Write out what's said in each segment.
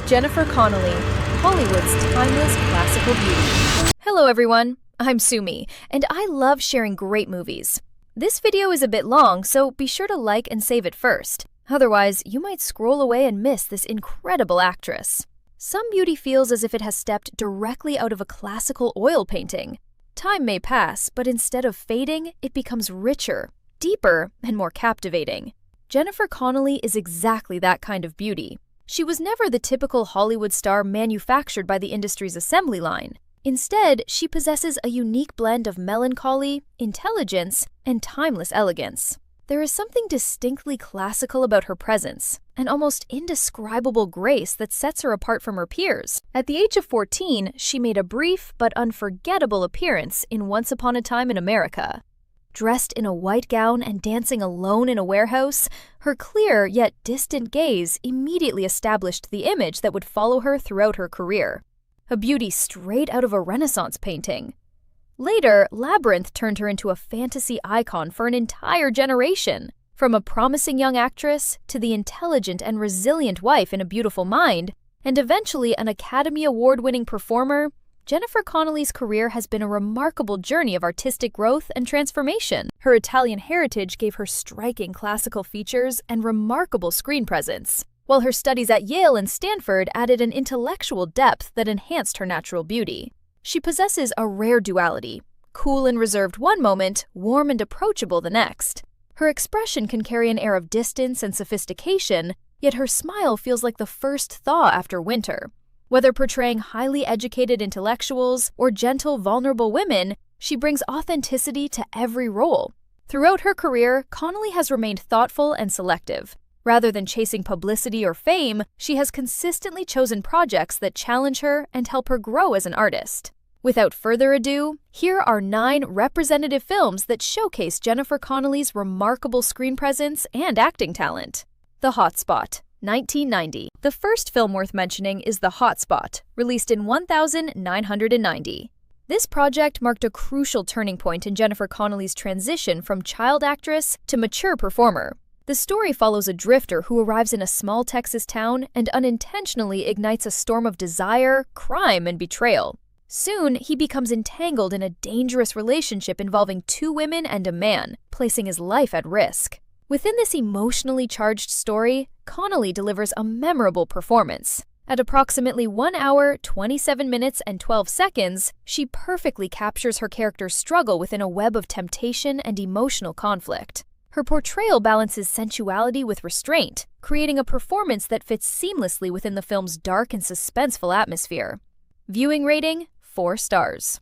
Jennifer Connelly, Hollywood's timeless classical beauty. Hello everyone, I'm Sumi, and I love sharing great movies. This video is a bit long, so be sure to like and save it first. Otherwise, you might scroll away and miss this incredible actress. Some beauty feels as if it has stepped directly out of a classical oil painting. Time may pass, but instead of fading, it becomes richer, deeper, and more captivating. Jennifer Connelly is exactly that kind of beauty. She was never the typical Hollywood star manufactured by the industry's assembly line. Instead, she possesses a unique blend of melancholy, intelligence, and timeless elegance. There is something distinctly classical about her presence, an almost indescribable grace that sets her apart from her peers. At the age of 14, she made a brief but unforgettable appearance in Once Upon a Time in America. Dressed in a white gown and dancing alone in a warehouse, her clear yet distant gaze immediately established the image that would follow her throughout her career. A beauty straight out of a Renaissance painting. Later, Labyrinth turned her into a fantasy icon for an entire generation. From a promising young actress to the intelligent and resilient wife in A Beautiful Mind, and eventually an Academy Award-winning performer, Jennifer Connelly's career has been a remarkable journey of artistic growth and transformation. Her Italian heritage gave her striking classical features and remarkable screen presence, while her studies at Yale and Stanford added an intellectual depth that enhanced her natural beauty. She possesses a rare duality, cool and reserved one moment, warm and approachable the next. Her expression can carry an air of distance and sophistication, yet her smile feels like the first thaw after winter. Whether portraying highly educated intellectuals or gentle, vulnerable women, she brings authenticity to every role. Throughout her career, Connelly has remained thoughtful and selective. Rather than chasing publicity or fame, she has consistently chosen projects that challenge her and help her grow as an artist. Without further ado, here are 9 representative films that showcase Jennifer Connelly's remarkable screen presence and acting talent. The Hot Spot, 1990. The first film worth mentioning is The Hot Spot, released in 1990. This project marked a crucial turning point in Jennifer Connelly's transition from child actress to mature performer. The story follows a drifter who arrives in a small Texas town and unintentionally ignites a storm of desire, crime, and betrayal. Soon, he becomes entangled in a dangerous relationship involving 2 women and a man, placing his life at risk. Within this emotionally charged story, Connelly delivers a memorable performance. At approximately 1 hour, 27 minutes, and 12 seconds, she perfectly captures her character's struggle within a web of temptation and emotional conflict. Her portrayal balances sensuality with restraint, creating a performance that fits seamlessly within the film's dark and suspenseful atmosphere. Viewing rating, 4 stars.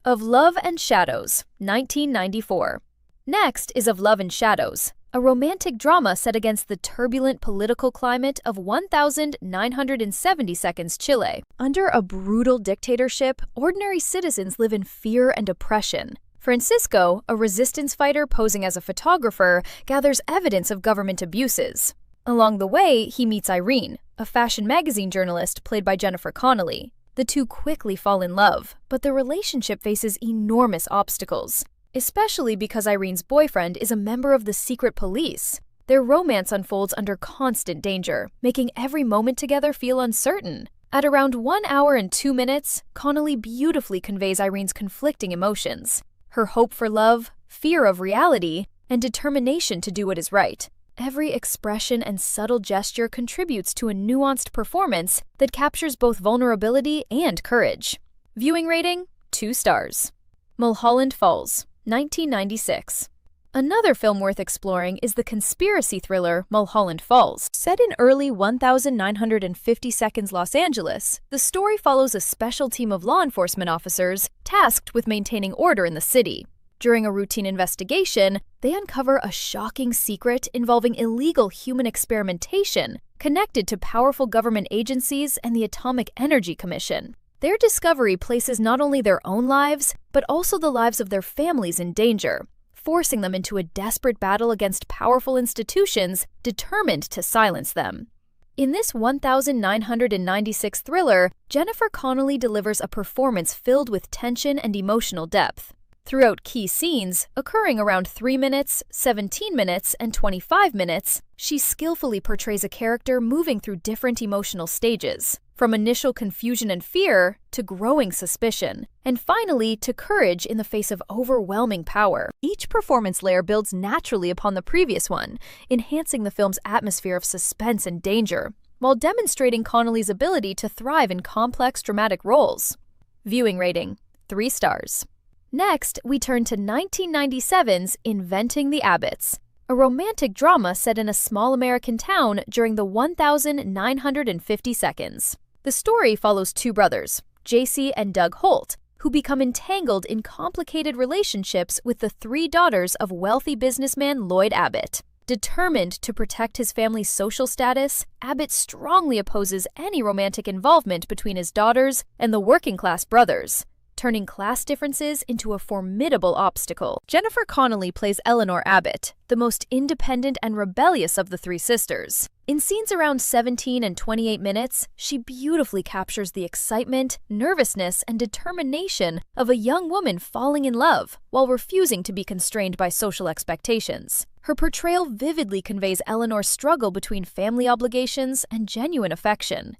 Of Love and Shadows, 1994. Next is Of Love and Shadows, a romantic drama set against the turbulent political climate of 1970 Chile. Under a brutal dictatorship, ordinary citizens live in fear and oppression. Francisco, a resistance fighter posing as a photographer, gathers evidence of government abuses. Along the way, he meets Irene, a fashion magazine journalist played by Jennifer Connelly. The two quickly fall in love, but the relationship faces enormous obstacles, especially because Irene's boyfriend is a member of the secret police. Their romance unfolds under constant danger, making every moment together feel uncertain. At around 1 hour and 2 minutes, Connelly beautifully conveys Irene's conflicting emotions. Her hope for love, fear of reality, and determination to do what is right. Every expression and subtle gesture contributes to a nuanced performance that captures both vulnerability and courage. Viewing rating, 2 stars. Mulholland Falls, 1996. Another film worth exploring is the conspiracy thriller Mulholland Falls. Set in early 1950 Los Angeles, the story follows a special team of law enforcement officers tasked with maintaining order in the city. During a routine investigation, they uncover a shocking secret involving illegal human experimentation connected to powerful government agencies and the Atomic Energy Commission. Their discovery places not only their own lives, but also the lives of their families in danger, forcing them into a desperate battle against powerful institutions determined to silence them. In this 1996 thriller, Jennifer Connelly delivers a performance filled with tension and emotional depth. Throughout key scenes, occurring around 3 minutes, 17 minutes, and 25 minutes, she skillfully portrays a character moving through different emotional stages. from initial confusion and fear to growing suspicion, and finally to courage in the face of overwhelming power. Each performance layer builds naturally upon the previous one, enhancing the film's atmosphere of suspense and danger, while demonstrating Connelly's ability to thrive in complex dramatic roles. Viewing rating: 3 stars. Next, we turn to 1997's Inventing the Abbotts, a romantic drama set in a small American town during the 1950 seconds. The story follows two brothers, JC and Doug Holt, who become entangled in complicated relationships with the 3 daughters of wealthy businessman Lloyd Abbott. Determined to protect his family's social status, Abbott strongly opposes any romantic involvement between his daughters and the working-class brothers, turning class differences into a formidable obstacle. Jennifer Connelly plays Eleanor Abbott, the most independent and rebellious of the 3 sisters. In scenes around 17 and 28 minutes, she beautifully captures the excitement, nervousness, and determination of a young woman falling in love while refusing to be constrained by social expectations. Her portrayal vividly conveys Eleanor's struggle between family obligations and genuine affection.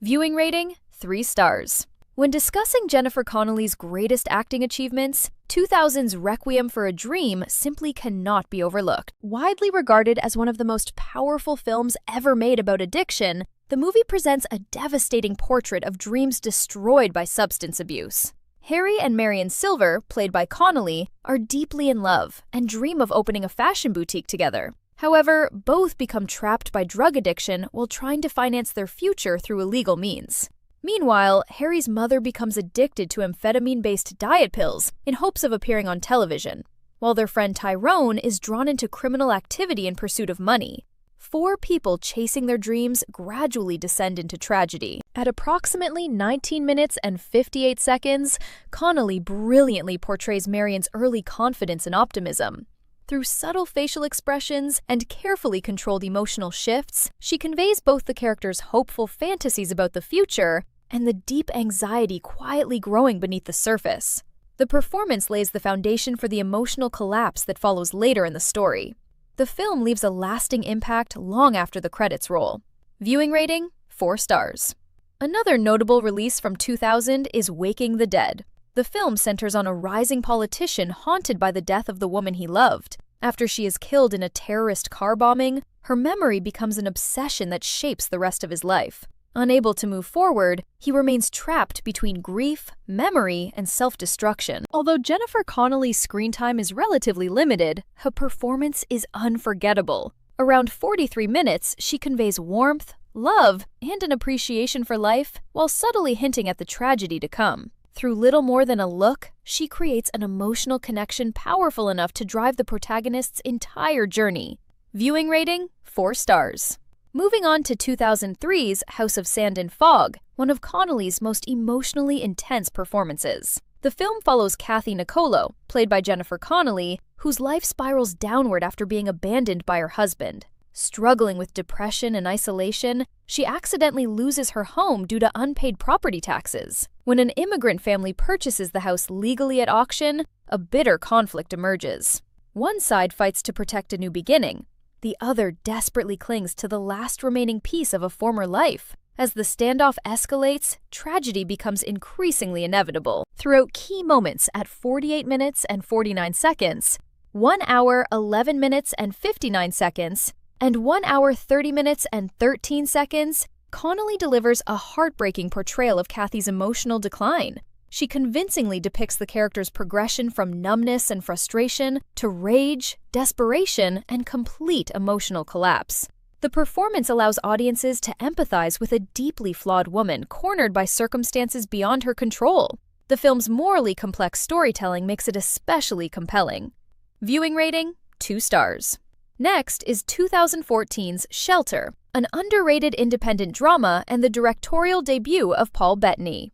Viewing rating: 3 stars. When discussing Jennifer Connelly's greatest acting achievements, 2000's Requiem for a Dream simply cannot be overlooked. Widely regarded as one of the most powerful films ever made about addiction, the movie presents a devastating portrait of dreams destroyed by substance abuse. Harry and Marion Silver, played by Connelly, are deeply in love and dream of opening a fashion boutique together. However, both become trapped by drug addiction while trying to finance their future through illegal means. Meanwhile, Harry's mother becomes addicted to amphetamine-based diet pills in hopes of appearing on television, while their friend Tyrone is drawn into criminal activity in pursuit of money. 4 people chasing their dreams gradually descend into tragedy. At approximately 19 minutes and 58 seconds, Connelly brilliantly portrays Marion's early confidence and optimism. Through subtle facial expressions and carefully controlled emotional shifts, she conveys both the character's hopeful fantasies about the future and the deep anxiety quietly growing beneath the surface. The performance lays the foundation for the emotional collapse that follows later in the story. The film leaves a lasting impact long after the credits roll. Viewing rating: 4 stars. Another notable release from 2000 is Waking the Dead. The film centers on a rising politician haunted by the death of the woman he loved. After she is killed in a terrorist car bombing, her memory becomes an obsession that shapes the rest of his life. Unable to move forward, he remains trapped between grief, memory, and self-destruction. Although Jennifer Connelly's screen time is relatively limited, her performance is unforgettable. Around 43 minutes, she conveys warmth, love, and an appreciation for life while subtly hinting at the tragedy to come. Through little more than a look, she creates an emotional connection powerful enough to drive the protagonist's entire journey. Viewing rating: 4 stars. Moving on to 2003's House of Sand and Fog, one of Connelly's most emotionally intense performances. The film follows Kathy Nicolo, played by Jennifer Connelly, whose life spirals downward after being abandoned by her husband. Struggling with depression and isolation, she accidentally loses her home due to unpaid property taxes. When an immigrant family purchases the house legally at auction, a bitter conflict emerges. One side fights to protect a new beginning. The other desperately clings to the last remaining piece of a former life. As the standoff escalates, tragedy becomes increasingly inevitable. Throughout key moments at 48 minutes and 49 seconds, 1 hour, 11 minutes and 59 seconds, and 1 hour, 30 minutes and 13 seconds, Connelly delivers a heartbreaking portrayal of Kathy's emotional decline. She convincingly depicts the character's progression from numbness and frustration to rage, desperation, and complete emotional collapse. The performance allows audiences to empathize with a deeply flawed woman cornered by circumstances beyond her control. The film's morally complex storytelling makes it especially compelling. Viewing rating: 2 stars. Next is 2014's Shelter, an underrated independent drama and the directorial debut of Paul Bettany.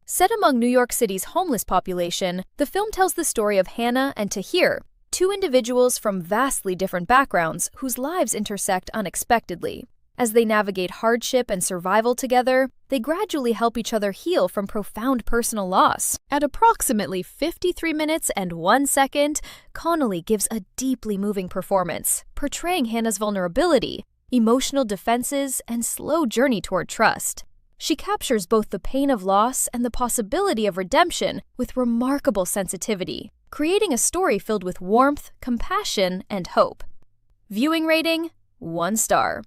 Set among New York City's homeless population, the film tells the story of Hannah and Tahir, 2 individuals from vastly different backgrounds whose lives intersect unexpectedly. As they navigate hardship and survival together, they gradually help each other heal from profound personal loss. At approximately 53 minutes and 1 second, Connelly gives a deeply moving performance, portraying Hannah's vulnerability, emotional defenses, and slow journey toward trust. She captures both the pain of loss and the possibility of redemption with remarkable sensitivity, creating a story filled with warmth, compassion, and hope. Viewing rating: 1 star.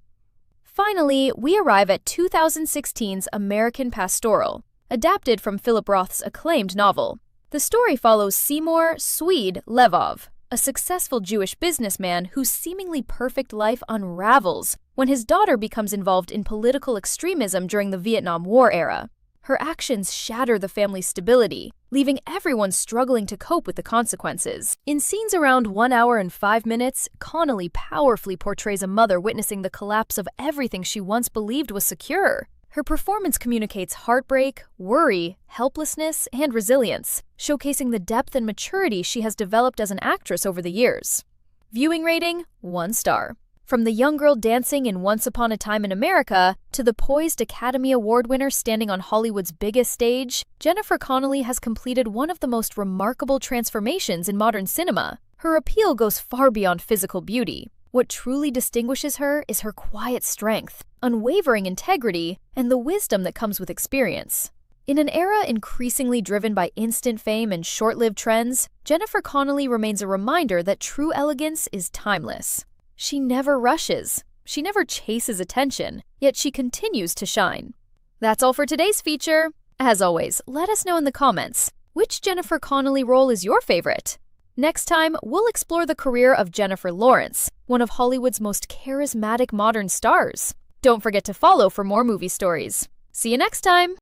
Finally, we arrive at 2016's American Pastoral, adapted from Philip Roth's acclaimed novel. The story follows Seymour "Swede" Levov, a successful Jewish businessman whose seemingly perfect life unravels when his daughter becomes involved in political extremism during the Vietnam War era. Her actions shatter the family's stability, leaving everyone struggling to cope with the consequences. In scenes around 1 hour and 5 minutes, Connelly powerfully portrays a mother witnessing the collapse of everything she once believed was secure. Her performance communicates heartbreak, worry, helplessness, and resilience, showcasing the depth and maturity she has developed as an actress over the years. Viewing rating: 1 star. From the young girl dancing in Once Upon a Time in America to the poised Academy Award winner standing on Hollywood's biggest stage, Jennifer Connelly has completed one of the most remarkable transformations in modern cinema. Her appeal goes far beyond physical beauty. What truly distinguishes her is her quiet strength, unwavering integrity, and the wisdom that comes with experience. In an era increasingly driven by instant fame and short-lived trends, Jennifer Connelly remains a reminder that true elegance is timeless. She never rushes, she never chases attention, yet she continues to shine. That's all for today's feature. As always, let us know in the comments, which Jennifer Connelly role is your favorite? Next time, we'll explore the career of Jennifer Lawrence, one of Hollywood's most charismatic modern stars. Don't forget to follow for more movie stories. See you next time!